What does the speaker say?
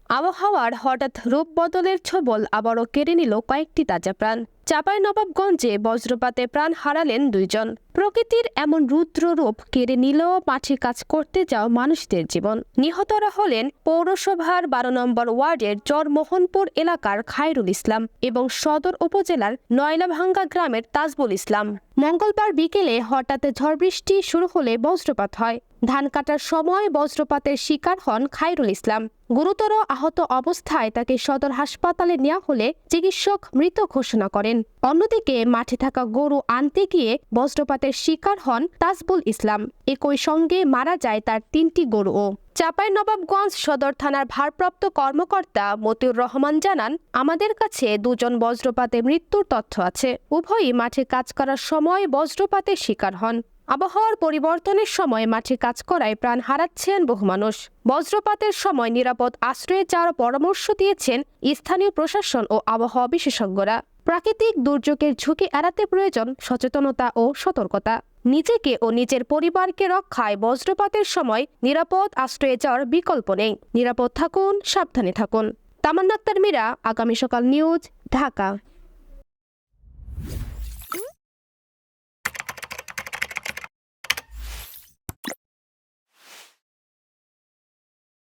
আবহাওয়ার হঠাৎ রূপ বদলের ছোবল আবারও কেড়ে নিল কয়েকটি তাজা প্রাণ। চাঁপাইনবাবগঞ্জে বজ্রপাতে প্রাণ হারালেন 2 জন। প্রকৃতির এমন রুদ্র রূপ কেড়ে নিল মাঠে কাজ করতে যাওয়া মানুষদের জীবন। নিহতরা হলেন পৌরসভার 12 নম্বর ওয়ার্ডের চরমোহনপুর এলাকার খায়রুল ইসলাম এবং সদর উপজেলার নয়লাভাঙ্গা গ্রামের তাজবুল ইসলাম। মঙ্গলবার বিকেলে হঠাৎ ঝড় বৃষ্টি শুরু হলে বজ্রপাত হয়। ধান কাটার সময় বজ্রপাতের শিকার হন খায়রুল ইসলাম। গুরুতর আহত অবস্থায় তাকে সদর হাসপাতালে নেওয়া হলে চিকিৎসক মৃত ঘোষণা করেন। অন্যদিকে মাঠে থাকা গরু আনতে গিয়ে বজ্রপাতের শিকার হন তাজবুল ইসলাম। একই সঙ্গে মারা যায় তার 3টি গরুও। চাঁপাইনবাবগঞ্জ সদর থানার ভারপ্রাপ্ত কর্মকর্তা মতিউর রহমান জানান, আমাদের কাছে 2 জন বজ্রপাতে মৃত্যুর তথ্য আছে। উভয়ই মাঠে কাজ করার সময় বজ্রপাতের শিকার হন। আবহাওয়ার পরিবর্তনের সময় মাঠে কাজ করায় প্রাণ হারাচ্ছেন বহু মানুষ। বজ্রপাতের সময় নিরাপদ আশ্রয়ে যাওয়ার পরামর্শ দিয়েছেন স্থানীয় প্রশাসন ও আবহাওয়া বিশেষজ্ঞরা। প্রাকৃতিক দুর্যোগের ঝুঁকি এড়াতে প্রয়োজন সচেতনতা ও সতর্কতা। নিজেকে ও নিজের পরিবারকে রক্ষায় বজ্রপাতের সময় নিরাপদ আশ্রয়ে যাওয়ার বিকল্প নেই। নিরাপদ থাকুন, সাবধানে থাকুন। তামান্না আক্তার মীরা, আগামী সকাল নিউজ, ঢাকা।